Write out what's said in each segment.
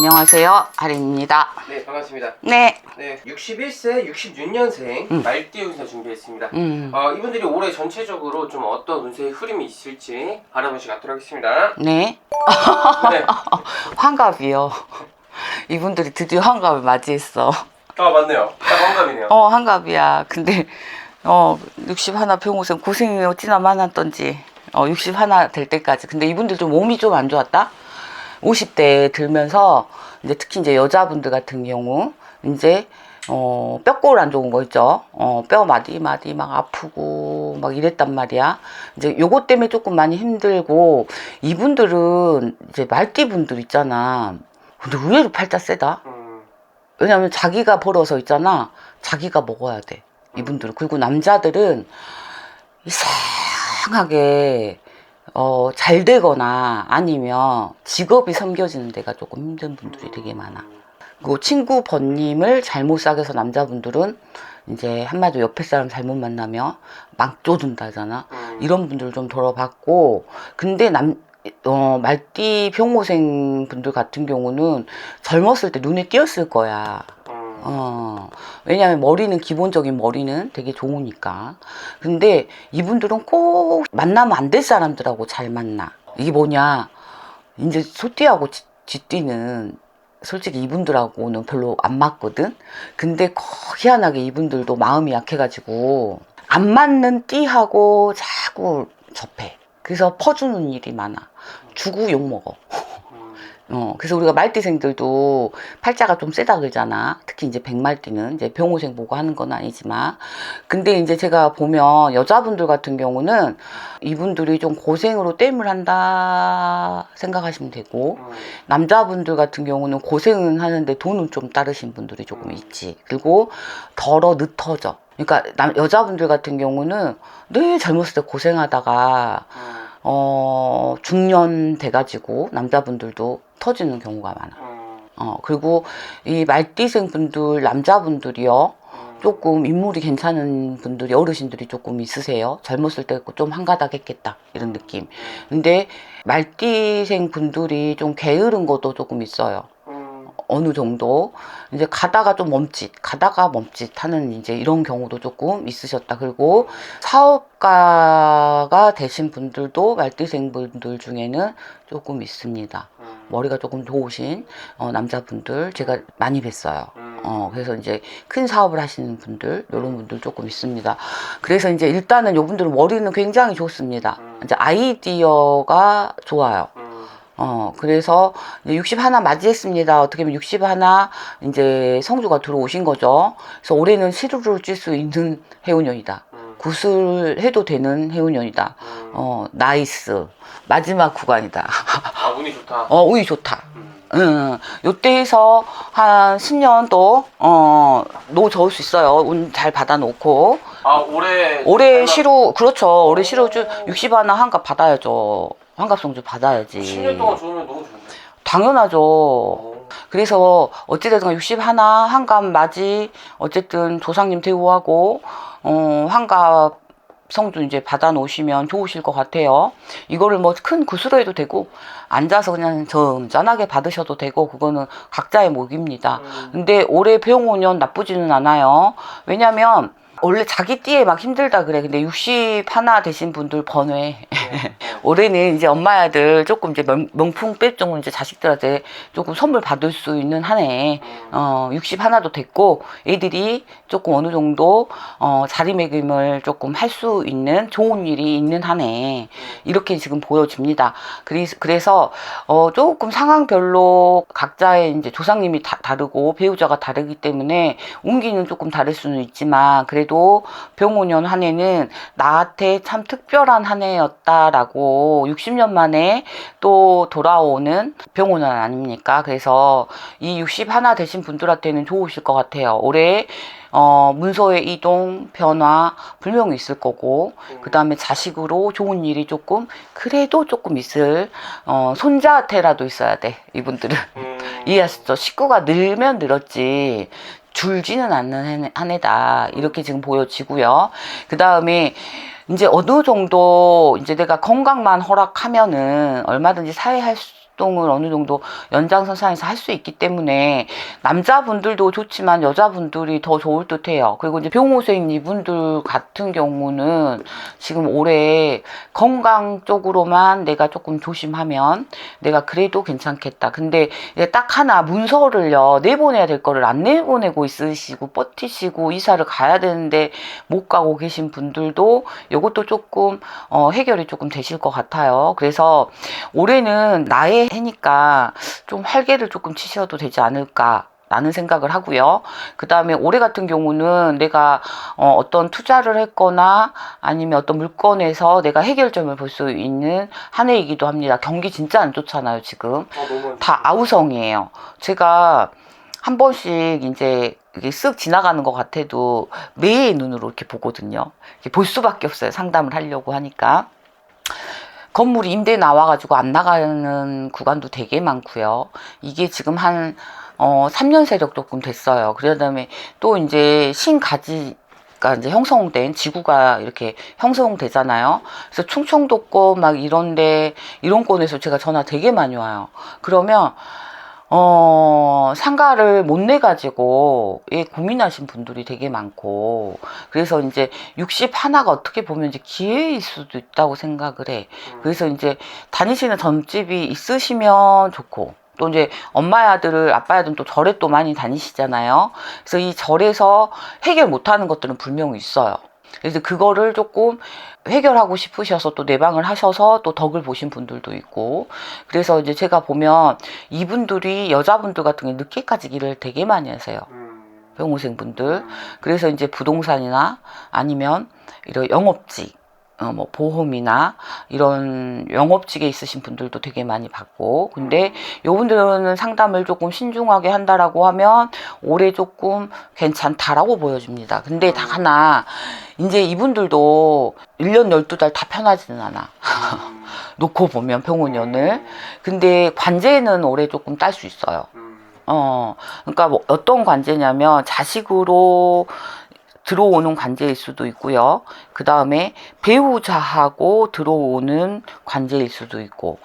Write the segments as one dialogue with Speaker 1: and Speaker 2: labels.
Speaker 1: 안녕하세요. 하림입니다.
Speaker 2: 네, 반갑습니다.
Speaker 1: 네.
Speaker 2: 네, 61세, 66년생 말띠 운세 준비했습니다. 이분들이 올해 전체적으로 좀 어떤 운세의 흐름이 있을지 알아보시고 가도록 하겠습니다.
Speaker 1: 네.
Speaker 2: 네.
Speaker 1: 환갑이요. 이분들이 드디어 환갑을 맞이했어.
Speaker 2: 아, 맞네요. 딱 환갑이네요.
Speaker 1: 환갑이야. 근데 61 병호생 고생이 어찌나 많았던지 61 될 때까지. 근데 이분들도 몸이 좀 안 좋았다. 50대 들면서 이제 특히 이제 여자분들 같은 경우 이제 뼈골 안 좋은 거 있죠. 뼈 마디 막 아프고 막 이랬단 말이야. 이제 요것 때문에 조금 많이 힘들고, 이분들은 이제 말띠 분들 있잖아. 근데 의외로 팔자 세다. 왜냐면 자기가 벌어서 있잖아. 자기가 먹어야 돼. 이분들은. 그리고 남자들은 이상하게 잘 되거나 아니면 직업이 섬겨지는 데가 조금 힘든 분들이 되게 많아. 그 친구 번님을 잘못 사귀어서 남자분들은 이제 한마디로 옆에 사람 잘못 만나면 막 쪼든다잖아. 이런 분들 좀 덜어봤고, 근데 말띠 병호생 분들 같은 경우는 젊었을 때 눈에 띄었을 거야. 왜냐면 머리는, 기본적인 머리는 되게 좋으니까. 근데 이분들은 꼭 만나면 안 될 사람들하고 잘 만나. 이게 뭐냐, 이제 소띠하고 쥐띠는 솔직히 이분들하고는 별로 안 맞거든. 근데 희한하게 이분들도 마음이 약해가지고 안 맞는 띠하고 자꾸 접해. 그래서 퍼주는 일이 많아. 주고 욕먹어. 그래서 우리가 말띠생들도 팔자가 좀 세다 그러잖아. 특히 이제 백말띠는 이제 병호생 보고 하는 건 아니지만. 근데 이제 제가 보면 여자분들 같은 경우는 이분들이 좀 고생으로 땜을 한다 생각하시면 되고, 남자분들 같은 경우는 고생은 하는데 돈은 좀 따르신 분들이 조금 있지. 그리고 덜어 늦어져. 그러니까 여자분들 같은 경우는 늘 젊었을 때 고생하다가 중년 돼가지고 남자분들도 터지는 경우가 많아. 그리고 이 말띠생 분들, 남자분들이요, 조금 인물이 괜찮은 분들이, 어르신들이 조금 있으세요. 젊었을 때 좀 한가닥 했겠다, 이런 느낌. 근데 말띠생 분들이 좀 게으른 것도 조금 있어요. 어느 정도 이제 가다가 멈칫 하는 이제 이런 경우도 조금 있으셨다. 그리고 사업가가 되신 분들도 말띠생 분들 중에는 조금 있습니다. 머리가 조금 좋으신 남자분들 제가 많이 뵀어요. 그래서 이제 큰 사업을 하시는 분들, 이런 분들 조금 있습니다. 그래서 이제 일단은 이분들은 머리는 굉장히 좋습니다. 이제 아이디어가 좋아요. 그래서 61 맞이했습니다. 어떻게 보면 61 이제 성주가 들어오신 거죠. 그래서 올해는 시루를 찔 수 있는 해운년이다. 굿을 해도 되는 해운년이다. 나이스. 마지막 구간이다.
Speaker 2: 아, 운이 좋다.
Speaker 1: 운이 좋다. 요때에서 한 10년 또, 노 저을 수 있어요. 운 잘 받아놓고. 올해 시루, 그렇죠. 올해 시루 61 환갑 받아야죠. 환갑성주 받아야지.
Speaker 2: 10년 동안 좋으면 너무 좋은데.
Speaker 1: 당연하죠. 그래서 어찌됐든 61 환갑 맞이, 어쨌든 조상님 대우하고 환갑 성주 이제 받아 놓으시면 좋으실 것 같아요. 이거를 뭐 큰 구슬로 해도 되고, 앉아서 그냥 점잖하게 받으셔도 되고, 그거는 각자의 몫입니다. 근데 올해 병호년 나쁘지는 않아요. 왜냐면 원래 자기 띠에 막 힘들다 그래. 근데 61 되신 분들 번외. 올해는 이제 엄마 아들 조금 이제 명품 뺄 이제 자식들한테 조금 선물 받을 수 있는 한 해. 61도 됐고, 애들이 조금 어느 정도 자리매김을 조금 할 수 있는 좋은 일이 있는 한 해. 이렇게 지금 보여집니다. 그래서 조금 상황별로 각자의 이제 조상님이 다르고 배우자가 다르기 때문에 운기는 조금 다를 수는 있지만, 그래도 병호년 한 해는 나한테 참 특별한 한 해였다라고 60년 만에 또 돌아오는 병호년 아닙니까? 그래서 이 61 되신 분들한테는 좋으실 것 같아요. 올해 문서의 이동, 변화 분명히 있을 거고, 그 다음에 자식으로 좋은 일이 그래도 조금 있을, 손자한테라도 있어야 돼, 이분들은. 이해하시죠? 식구가 늘면 늘었지 줄지는 않는 한 해다, 이렇게 지금 보여지고요. 그 다음에 이제 어느 정도 이제 내가 건강만 허락하면은 얼마든지 사회할 수 활동을 어느 정도 연장선상에서 할 수 있기 때문에 남자분들도 좋지만 여자분들이 더 좋을 듯해요. 그리고 이제 병호생 이분들 같은 경우는 지금 올해 건강 쪽으로만 내가 조금 조심하면 내가 그래도 괜찮겠다. 근데 딱 하나 문서를요 내보내야 될 거를 안 내보내고 있으시고 버티시고 이사를 가야 되는데 못 가고 계신 분들도 이것도 조금 해결이 조금 되실 것 같아요. 그래서 올해는 나의 해니까 좀 활개를 조금 치셔도 되지 않을까 라는 생각을 하고요. 그 다음에 올해 같은 경우는 내가 어떤 투자를 했거나 아니면 어떤 물건에서 내가 해결점을 볼 수 있는 한 해이기도 합니다. 경기 진짜 안 좋잖아요, 지금. 다 아우성이에요. 제가 한 번씩 이제 이게 쓱 지나가는 것 같아도 매의 눈으로 이렇게 보거든요. 이렇게 볼 수밖에 없어요. 상담을 하려고 하니까. 건물이 임대 나와가지고 안 나가는 구간도 되게 많고요. 이게 지금 한 3년 세력 조금 됐어요. 그다음에 또 이제 신가지가 이제 형성된 지구가 이렇게 형성되잖아요. 그래서 충청도권 막 이런데 이런 곳에서 제가 전화 되게 많이 와요. 그러면 상가를 못 내가지고, 예, 고민하신 분들이 되게 많고, 그래서 이제 60 하나가 어떻게 보면 이제 기회일 수도 있다고 생각을 해. 그래서 이제 다니시는 점집이 있으시면 좋고, 또 이제 엄마의 아들을, 아빠의 아들은 또 절에 또 많이 다니시잖아요. 그래서 이 절에서 해결 못하는 것들은 분명히 있어요. 그래서 그거를 조금 해결하고 싶으셔서 또 내방을 하셔서 또 덕을 보신 분들도 있고, 그래서 이제 제가 보면 이분들이 여자분들 같은 경우 늦게까지 일을 되게 많이 하세요. 병호생분들. 그래서 이제 부동산이나 아니면 이런 영업직, 뭐 보험이나 이런 영업직에 있으신 분들도 되게 많이 받고, 근데 요분들은 상담을 조금 신중하게 한다라고 하면 올해 조금 괜찮다라고 보여집니다. 근데 다 하나 이제 이분들도 1년 12달 다 편하지는 않아. 놓고 보면 병원연을. 근데 관제는 올해 조금 딸 수 있어요. 그러니까 뭐 어떤 관제냐면 자식으로 들어오는 관제일 수도 있고요. 그 다음에 배우자하고 들어오는 관제일 수도 있고,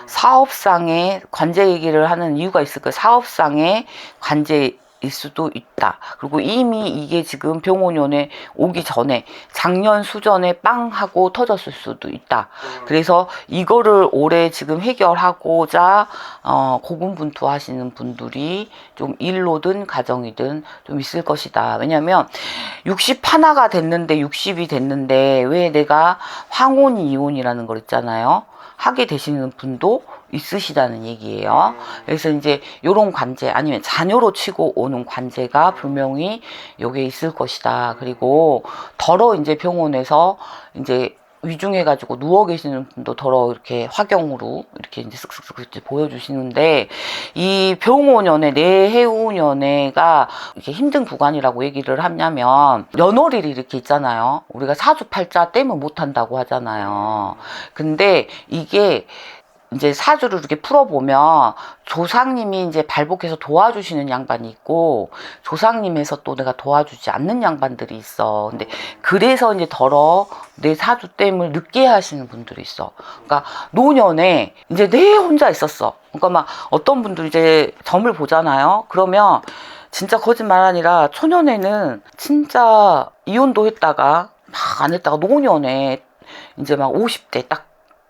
Speaker 1: 사업상의 관제 얘기를 하는 이유가 있을 거예요. 사업상의 관제일 수도 있다. 그리고 이미 이게 지금 병원연에 오기 전에 작년 수전에 빵 하고 터졌을 수도 있다. 그래서 이거를 올해 지금 해결하고자 고군분투하시는 분들이 좀 일로든 가정이든 좀 있을 것이다. 왜냐면 60 하나가 됐는데 60이 됐는데 왜 내가 황혼 이혼이라는 걸 있잖아요. 하게 되시는 분도 있으시다는 얘기예요. 그래서 이제 요런 관제 아니면 자녀로 치고 오는 관제가 분명히 요게 있을 것이다. 그리고 더러 이제 병원에서 이제 위중해가지고 누워 계시는 분도 더러 이렇게 화경으로 이렇게 이제 쓱쓱쓱 보여주시는데, 이 병원연애, 내해운연애가 이렇게 힘든 구간이라고 얘기를 하냐면, 연월일이 이렇게 있잖아요. 우리가 사주팔자 떼면 못한다고 하잖아요. 근데 이게 이제 사주를 이렇게 풀어보면 조상님이 이제 발복해서 도와주시는 양반이 있고, 조상님에서 또 내가 도와주지 않는 양반들이 있어. 근데 그래서 이제 더러 내 사주 땜을 늦게 하시는 분들이 있어. 그러니까 노년에 이제 내 혼자 있었어. 그러니까 막 어떤 분들이 이제 점을 보잖아요. 그러면 진짜 거짓말 아니라 초년에는 진짜 이혼도 했다가 막 안 했다가 노년에 이제 막 50대 딱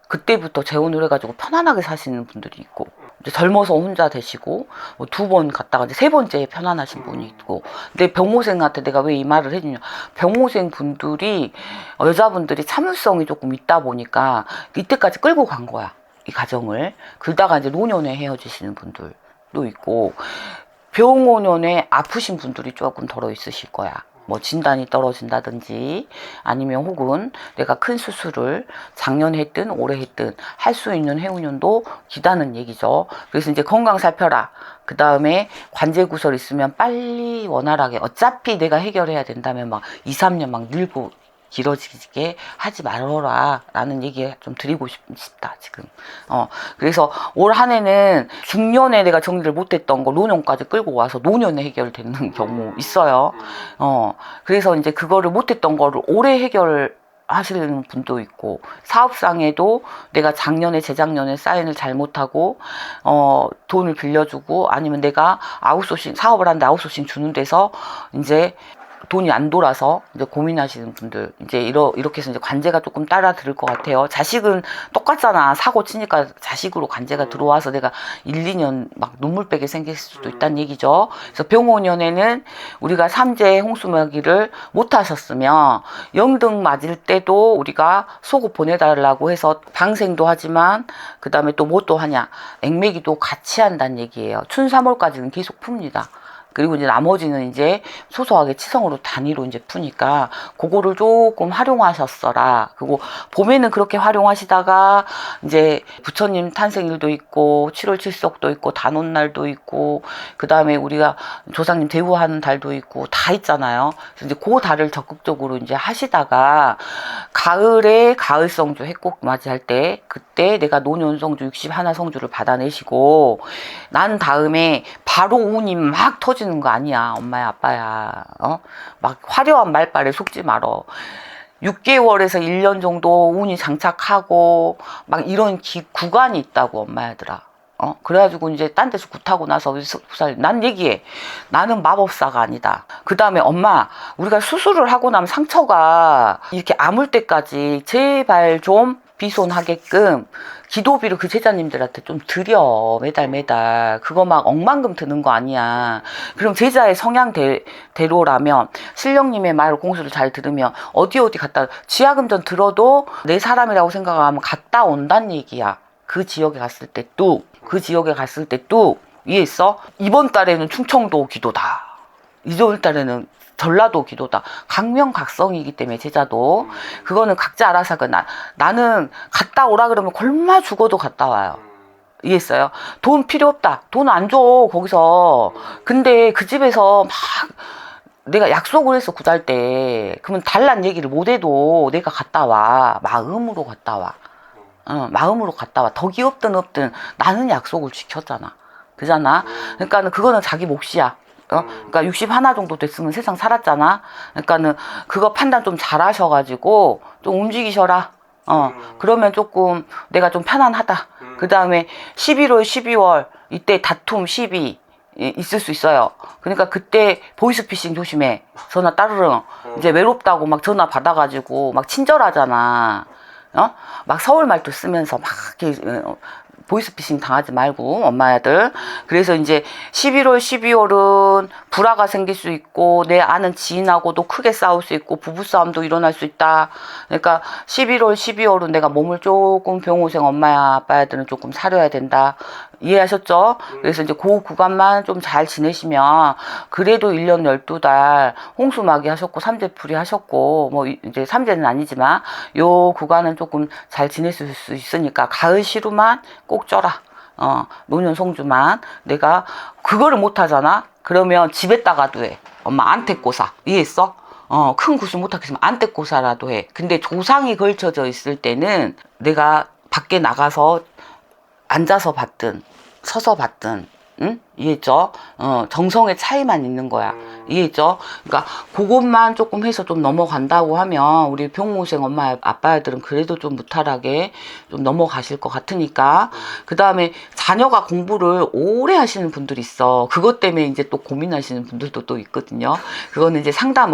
Speaker 1: 그때부터 재혼을 해가지고 편안하게 사시는 분들이 있고, 이제 젊어서 혼자 되시고, 뭐 2번 갔다가 이제 3번째에 편안하신 분이 있고. 근데 병호생한테 내가 왜 이 말을 해주냐. 병호생 분들이, 여자분들이 참을성이 조금 있다 보니까 이때까지 끌고 간 거야. 이 가정을. 그러다가 이제 노년에 헤어지시는 분들도 있고, 병호년에 아프신 분들이 조금 덜어 있으실 거야. 뭐 진단이 떨어진다든지 아니면 혹은 내가 큰 수술을 작년에 했든 올해 했든 할 수 있는 해운년도 기다는 얘기죠. 그래서 이제 건강 살펴라. 그 다음에 관제 구설 있으면 빨리 원활하게, 어차피 내가 해결해야 된다면 막 2, 3년 막 늘고 길어지게 하지 말아라 라는 얘기 좀 드리고 싶다 지금. 그래서 올 한 해는 중년에 내가 정리를 못했던 거 노년까지 끌고 와서 노년에 해결되는 경우 있어요. 그래서 이제 그거를 못했던 거를 올해 해결 하시는 분도 있고, 사업상에도 내가 작년에 재작년에 사인을 잘못하고 돈을 빌려주고, 아니면 내가 아웃소싱 사업을 하는데 아웃소싱 주는 데서 이제 돈이 안 돌아서 이제 고민하시는 분들, 이제 이렇게 해서 이제 관제가 조금 따라 들을 것 같아요. 자식은 똑같잖아. 사고 치니까 자식으로 관제가 들어와서 내가 1, 2년 막 눈물 빼게 생길 수도 있다는 얘기죠. 그래서 병원연에는 우리가 3재 홍수마기를 못 하셨으면 영등 맞을 때도 우리가 속옷 보내달라고 해서 방생도 하지만, 그 다음에 또 뭐 또 하냐, 액매기도 같이 한다는 얘기예요. 춘3월까지는 계속 풉니다. 그리고 이제 나머지는 이제 소소하게 치성으로 단위로 이제 푸니까 그거를 조금 활용하셨어라. 그리고 봄에는 그렇게 활용하시다가 이제 부처님 탄생일도 있고 7월 7석도 있고 단오날도 있고, 그 다음에 우리가 조상님 대우하는 달도 있고 다 있잖아요. 그래서 이제 그 달을 적극적으로 이제 하시다가 가을에 가을성주 해꼭 맞이할 때, 그때 내가 노년성주 61성주를 받아내시고 난 다음에 바로 운이 막 터지는 거 아니야. 엄마야 아빠야. 막 화려한 말빨에 속지 말어. 6개월에서 1년 정도 운이 장착하고 막 이런 구간이 있다고, 엄마야들아. 그래가지고 이제 딴 데서 굿하고 나서 난 얘기해. 나는 마법사가 아니다. 그 다음에 엄마, 우리가 수술을 하고 나면 상처가 이렇게 아물 때까지 제발 좀 비손하게끔 기도비를 그 제자님들한테 좀 드려. 매달 그거 막 억만금 드는 거 아니야. 그럼 제자의 성향대로라면 신령님의 말 공수를 잘 들으면 어디 갔다 지하금전 들어도 내 사람이라고 생각하면 갔다 온다는 얘기야. 그 지역에 갔을 때 또 이해했어? 이번 달에는 충청도 기도다, 이번 달에는 전라도 기도다. 각명각성이기 때문에 제자도 그거는 각자 알아서 하고, 나는 갔다 오라 그러면 굶어 죽어도 갔다 와요. 이해했어요? 돈 필요 없다, 돈 안 줘 거기서. 근데 그 집에서 막 내가 약속을 해서 구달 때 그러면 달란 얘기를 못해도 내가 갔다 와. 마음으로 갔다 와. 마음으로 갔다 와. 덕이 없든 나는 약속을 지켰잖아. 그잖아. 그러니까는 그거는 자기 몫이야. 그러니까 61 정도 됐으면 세상 살았잖아. 그러니까는 그거 판단 좀 잘 하셔가지고 좀 움직이셔라. 그러면 조금 내가 좀 편안하다. 그 다음에 11월, 12월 이때 다툼, 시비 있을 수 있어요. 그러니까 그때 보이스피싱 조심해. 전화 따르릉. 이제 외롭다고 막 전화 받아가지고 막 친절하잖아. 막 서울 말도 쓰면서 막 이렇게 보이스피싱 당하지 말고, 엄마들. 그래서 이제 11월, 12월은 불화가 생길 수 있고, 내 아는 지인하고도 크게 싸울 수 있고, 부부싸움도 일어날 수 있다. 그러니까 11월, 12월은 내가 몸을 조금 병호생 엄마야, 아빠야들은 조금 사려야 된다. 이해하셨죠? 그래서 이제 그 구간만 좀 잘 지내시면, 그래도 1년 12달 홍수마기 하셨고, 삼재풀이 하셨고, 뭐 이제 삼재는 아니지만, 요 구간은 조금 잘 지내실 수 있으니까, 가을 시루만 꼭 쪄라. 노년 송주만. 내가 그거를 못 하잖아? 그러면 집에다가도 해. 엄마 안택고사. 이해했어? 큰 구슬 못하겠으면 안택고사라도 해. 근데 조상이 걸쳐져 있을 때는 내가 밖에 나가서 앉아서 받든 서서 받든, 응? 이해했죠? 정성의 차이만 있는 거야. 이해했죠? 그러니까 그것만 조금 해서 좀 넘어간다고 하면 우리 병모생 엄마 아빠들은 그래도 좀 무탈하게 좀 넘어가실 것 같으니까. 그 다음에 자녀가 공부를 오래 하시는 분들이 있어. 그것 때문에 이제 또 고민하시는 분들도 또 있거든요. 그거는 이제 상담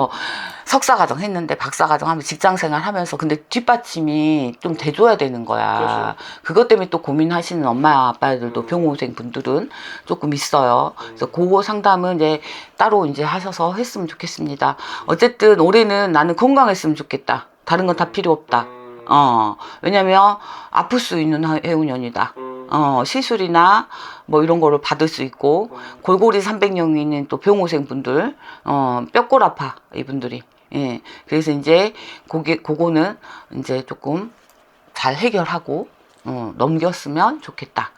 Speaker 1: 석사과정 했는데 박사과정 하면 직장생활 하면서 근데 뒷받침이 좀 돼줘야 되는 거야.
Speaker 2: 그렇죠.
Speaker 1: 그것 때문에 또 고민하시는 엄마 아빠들도 병호생 분들은 조금 있어요. 그래서 그거 상담은 이제 따로 이제 하셔서 했으면 좋겠습니다. 어쨌든 올해는 나는 건강했으면 좋겠다. 다른 건 다 필요 없다. 왜냐면 아플 수 있는 해운년이다. 시술이나 뭐 이런 거를 받을 수 있고, 골고리 300년이 있는 또 병호생 분들, 뼈골 아파, 이분들이. 예. 그래서 이제 그거는 이제 조금 잘 해결하고, 넘겼으면 좋겠다.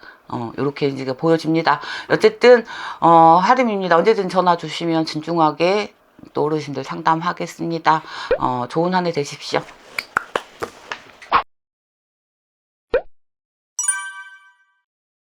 Speaker 1: 요렇게 이제 보여집니다. 어쨌든, 하림입니다. 언제든 전화 주시면 진중하게 또 어르신들 상담하겠습니다. 좋은 한 해 되십시오.